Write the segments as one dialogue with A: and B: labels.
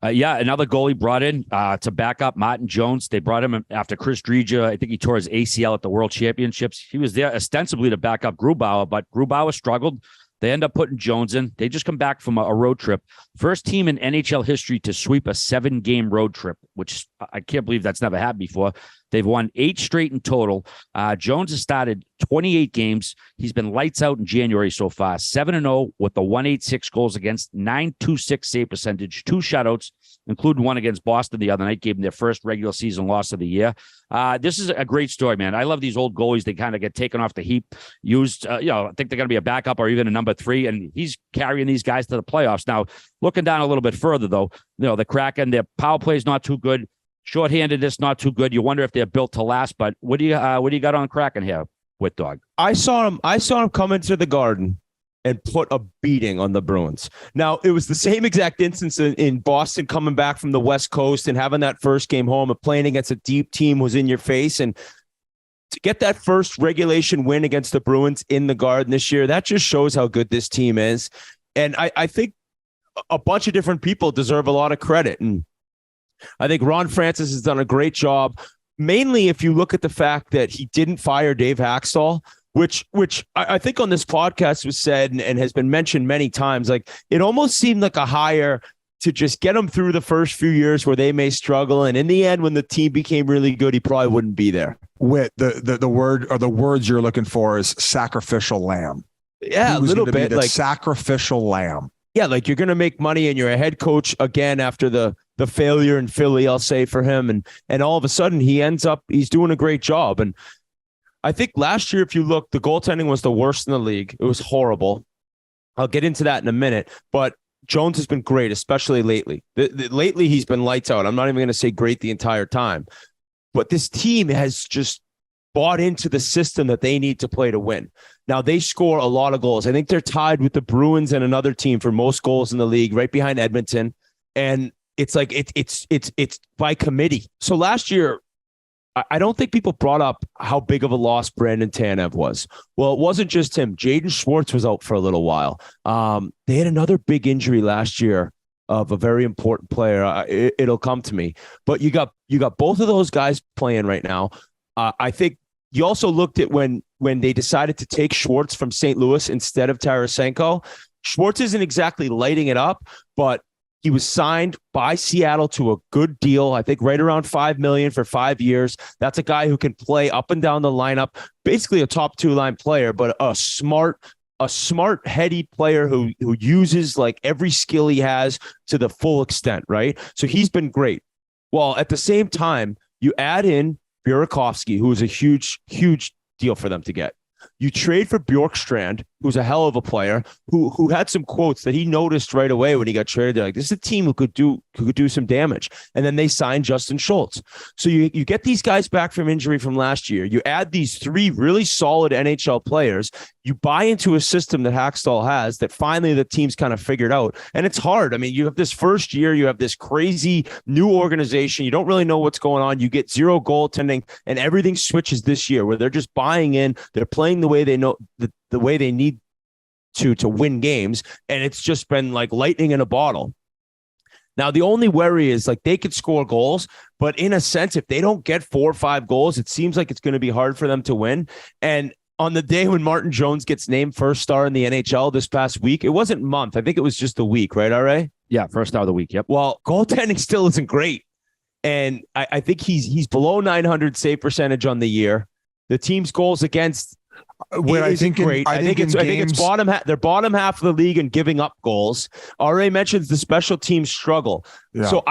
A: Yeah, another goalie brought in to back up Martin Jones. They brought him after Chris Drieger. I think he tore his ACL at the World Championships. He was there ostensibly to back up Grubauer, but Grubauer struggled. They end up putting Jones in. They just come back from a road trip. First team in NHL history to sweep a 7-game road trip, which I can't believe that's never happened before. They've won 8 straight in total. Jones has started 28 games. He's been lights out in January so far. 7-0 with the 186 goals against, 9.26 save percentage, 2 shutouts, including one against Boston the other night, gave them their first regular season loss of the year. This is a great story, man. I love these old goalies. They kind of get taken off the heap, used, I think they're going to be a backup or even a number 3, and he's carrying these guys to the playoffs. Now, looking down a little bit further, though, the Kraken, their power play is not too good. Shorthandedness, not too good. You wonder if they're built to last, but what do you got on Kraken here, with Dog?
B: I saw him come into the Garden and put a beating on the Bruins. Now, it was the same exact instance in Boston, coming back from the West Coast and having that first game home and playing against a deep team was in your face. And to get that first regulation win against the Bruins in the Garden this year, that just shows how good this team is. And I think a bunch of different people deserve a lot of credit. And I think Ron Francis has done a great job, mainly if you look at the fact that he didn't fire Dave Haxtell, which I think on this podcast was said and has been mentioned many times. Like, it almost seemed like a hire to just get them through the first few years where they may struggle. And in the end, when the team became really good, he probably wouldn't be there.
C: With the word, or the words you're looking for, is sacrificial lamb.
B: Yeah, a little bit
C: like sacrificial lamb.
B: Yeah, like, you're going to make money and you're a head coach again after the failure in Philly, I'll say, for him. And all of a sudden he's doing a great job. And I think last year, if you look, the goaltending was the worst in the league. It was horrible. I'll get into that in a minute, but Jones has been great, especially lately. Lately, he's been lights out. I'm not even going to say great the entire time, but this team has just bought into the system that they need to play to win. Now, they score a lot of goals. I think they're tied with the Bruins and another team for most goals in the league, right behind Edmonton. And it's like it's by committee. So last year, I don't think people brought up how big of a loss Brandon Tanev was. Well, it wasn't just him. Jaden Schwartz was out for a little while. They had another big injury last year of a very important player. It'll come to me. But you got both of those guys playing right now. I think you also looked at when they decided to take Schwartz from St. Louis instead of Tarasenko. Schwartz isn't exactly lighting it up, but he was signed by Seattle to a good deal. I think right around $5 million for 5 years. That's a guy who can play up and down the lineup, basically a top 2-line player, but a smart, heady player who uses like every skill he has to the full extent, right? So he's been great. Well, at the same time, you add in Burakovsky, who is a huge, huge deal for them to get. You trade for Bjorkstrand, who's a hell of a player, who had some quotes that he noticed right away when he got traded. They're like, this is a team who could do some damage. And then they signed Justin Schultz. So you get these guys back from injury from last year. You add these 3 really solid NHL players. You buy into a system that Hackstall has that finally the team's kind of figured out. And it's hard. I mean, you have this first year, you have this crazy new organization. You don't really know what's going on. You get 0 goaltending, and everything switches this year where they're just buying in. They're playing the way they know, the way they need to win games. And it's just been like lightning in a bottle. Now, the only worry is like they could score goals, but in a sense, if they don't get 4 or 5 goals, it seems like it's going to be hard for them to win. And on the day when Martin Jones gets named first star in the NHL this past week, it wasn't month. I think it was just a week, right, RA?
A: Yeah, first star of the week. Yep.
B: Well, goaltending still isn't great. And I think he's below 900 save percentage on the year. The team's goals against isn't great. I think it's bottom half. They're bottom half of the league in giving up goals. RA mentions the special teams struggle. Yeah. So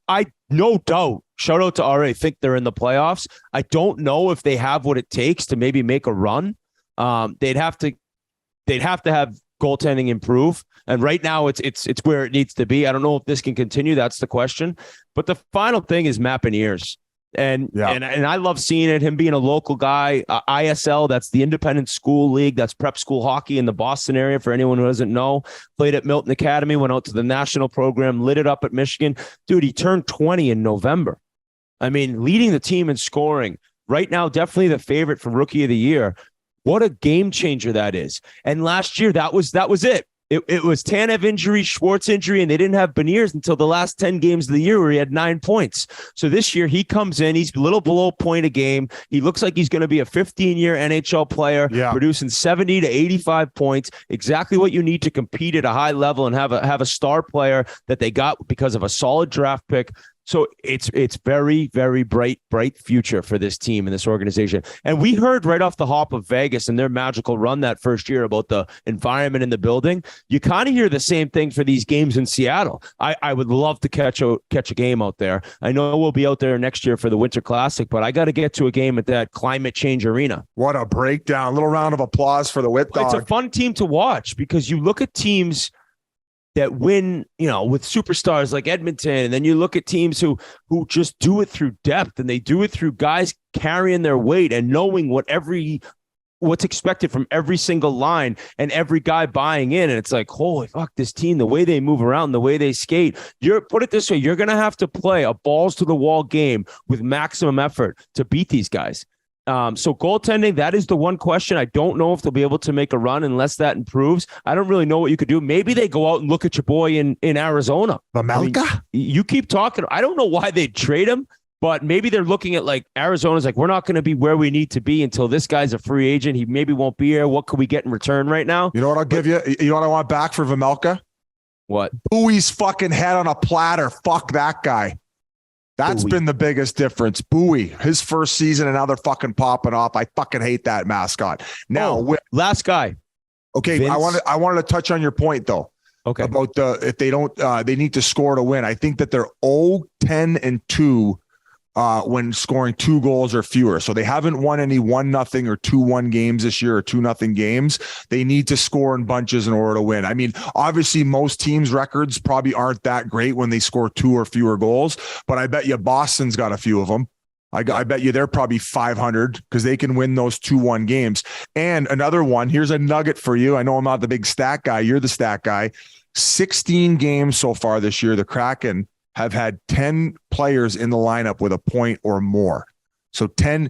B: I no doubt, shout out to RA, think they're in the playoffs. I don't know if they have what it takes to maybe make a run. They'd have to have goaltending improve. And right now it's where it needs to be. I don't know if this can continue. That's the question. But the final thing is Matt Beniers. And I love seeing it. Him being a local guy, ISL, that's the Independent School League. That's prep school hockey in the Boston area. For anyone who doesn't know, played at Milton Academy, went out to the national program, lit it up at Michigan. Dude, he turned 20 in November. I mean, leading the team in scoring right now, definitely the favorite for Rookie of the Year. What a game changer that is. And last year, that was it. It was Tanev injury, Schwartz injury, and they didn't have Beniers until the last 10 games of the year where he had 9 points. So this year he comes in, he's a little below point a game. He looks like he's going to be a 15-year NHL player, producing 70 to 85 points, exactly what you need to compete at a high level and have a star player that they got because of a solid draft pick. So it's very, very bright future for this team and this organization. And we heard right off the hop of Vegas and their magical run that first year about the environment in the building. You kind of hear the same thing for these games in Seattle. I would love to catch a game out there. I know we'll be out there next year for the Winter Classic, but I got to get to a game at that Climate Change Arena.
C: What a breakdown. A little round of applause for the Wit Dog.
B: It's a fun team to watch because you look at teams that win, with superstars like Edmonton, and then you look at teams who just do it through depth, and they do it through guys carrying their weight and knowing what's expected from every single line and every guy buying in. And it's like, holy fuck, this team, the way they move around, the way they skate. Put it this way, you're going to have to play a balls to the wall game with maximum effort to beat these guys. So goaltending, that is the one question. I don't know if they'll be able to make a run unless that improves. I don't really know what you could do. Maybe they go out and look at your boy in Arizona.
C: Vamelka?
B: You keep talking. I don't know why they'd trade him, but maybe they're looking at like Arizona's like, we're not going to be where we need to be until this guy's a free agent. He maybe won't be here. What could we get in return right now?
C: You know what I'll give you? You know what I want back for Vamelka?
B: What?
C: Bowie's fucking head on a platter. Fuck that guy. That's been the biggest difference. Bowie, his first season, and now they're fucking popping off. I fucking hate that mascot. Now,
B: last guy.
C: Okay, Vince. I wanted to touch on your point though.
B: Okay,
C: about if they don't, they need to score to win. I think that they're 0-10-2 when scoring 2 goals or fewer. So they haven't won any 1-0 or 2-1 games this year or 2-0 games. They need to score in bunches in order to win. I mean, obviously most teams' records probably aren't that great when they score 2 or fewer goals, but I bet you Boston's got a few of them. I bet you they're probably 500 because they can win those 2-1 games. And another one, here's a nugget for you. I know I'm not the big stat guy. You're the stat guy. 16 games so far this year, the Kraken have had 10 players in the lineup with a point or more. So 10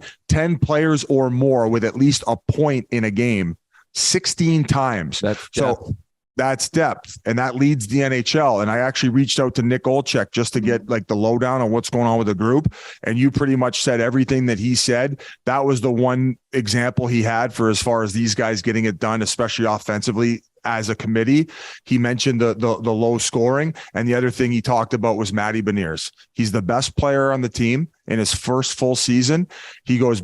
C: players or more with at least a point in a game 16 times. That's depth, and that leads the NHL. And I actually reached out to Nick Olczyk just to get like the lowdown on what's going on with the group. And you pretty much said everything that he said. That was the one example he had for as far as these guys getting it done, especially offensively. As a committee, he mentioned the low scoring, and the other thing he talked about was Matty Beniers. He's the best player on the team in his first full season. He goes,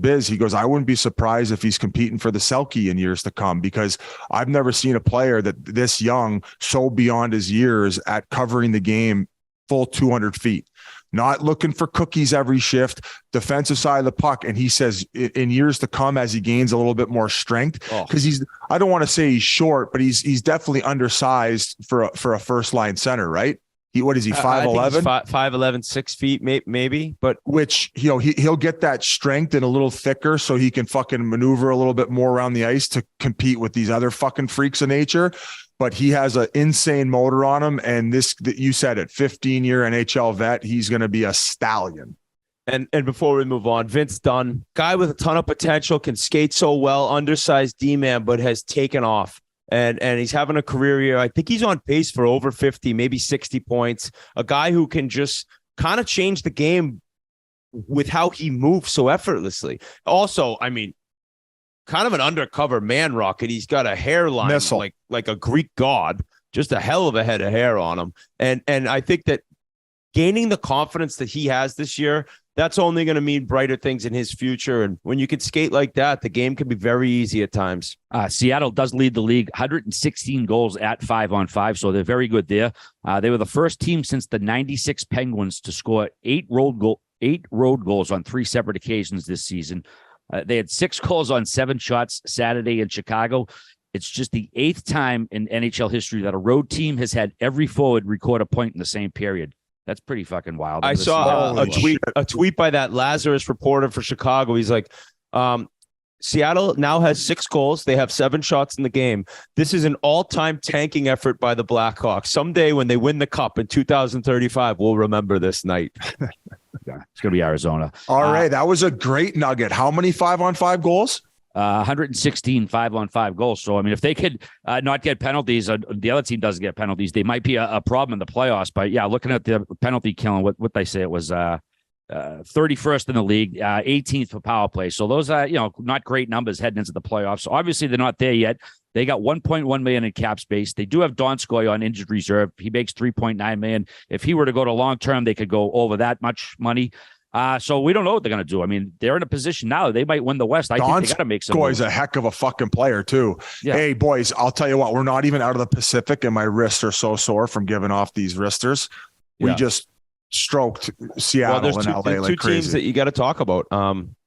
C: I wouldn't be surprised if he's competing for the Selke in years to come, because I've never seen a player that this young, so beyond his years at covering the game full 200 feet. Not looking for cookies every shift, defensive side of the puck. And he says in years to come, as he gains a little bit more strength, because I don't want to say he's short, but he's definitely undersized for a first line center, right? What is he, 5'11"?
B: 5'11", 6 feet, maybe. But
C: which, he'll get that strength and a little thicker so he can fucking maneuver a little bit more around the ice to compete with these other fucking freaks of nature. But he has an insane motor on him. And you said it, 15-year NHL vet, he's going to be a stallion.
B: And before we move on, Vince Dunn, guy with a ton of potential, can skate so well, undersized D-man, but has taken off. And he's having a career year. I think he's on pace for over 50, maybe 60 points. A guy who can just kind of change the game with how he moves so effortlessly. Also, I mean, kind of an undercover man rocket. He's got a hairline like a Greek god, just a hell of a head of hair on him. And I think that gaining the confidence that he has this year, that's only going to mean brighter things in his future. And when you can skate like that, the game can be very easy at times.
A: Seattle does lead the league, 116 goals at 5-on-5, so they're very good there. They were the first team since the 96 Penguins to score 8 road goals on 3 separate occasions this season. They had 6 goals on 7 shots Saturday in Chicago. It's just the 8th time in NHL history that a road team has had every forward record a point in the same period. That's pretty fucking wild.
B: I saw a tweet by that Lazarus reporter for Chicago. He's like, Seattle now has 6 goals. They have 7 shots in the game. This is an all-time tanking effort by the Blackhawks. Someday when they win the cup in 2035, we'll remember this night.
A: It's going to be Arizona.
C: All right. That was a great nugget. How many 5-on-5 goals?
A: 116 5-on-5 goals. So, I mean, if they could not get penalties, the other team doesn't get penalties, they might be a problem in the playoffs. But yeah, looking at the penalty killing, what they say it was 31st in the league, 18th for power play. So those are, not great numbers heading into the playoffs. So obviously they're not there yet. They got 1.1 million in cap space. They do have Donskoy on injured reserve. He makes 3.9 million. If he were to go to long term, they could go over that much money. So we don't know what they're going to do. I mean, they're in a position now. They might win the West. I think they got to make some moves.
C: Donskoy's a heck of a fucking player too. Yeah. Hey boys, I'll tell you what, we're not even out of the Pacific and my wrists are so sore from giving off these wristers. We just stroked Seattle and LA like crazy.
B: Teams that you got to talk about.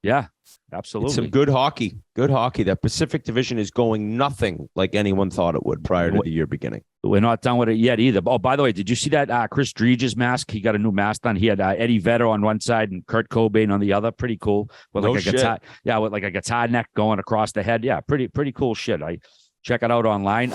A: Yeah, absolutely.
B: It's some good hockey. Good hockey. That Pacific Division is going nothing like anyone thought it would prior to the year beginning.
A: We're not done with it yet either. Oh, by the way, did you see that Chris Driedge's mask? He got a new mask on. He had Eddie Vedder on one side and Kurt Cobain on the other. Pretty cool. With like a guitar. Yeah, with like a guitar neck going across the head. Yeah, pretty cool shit. I check it out online.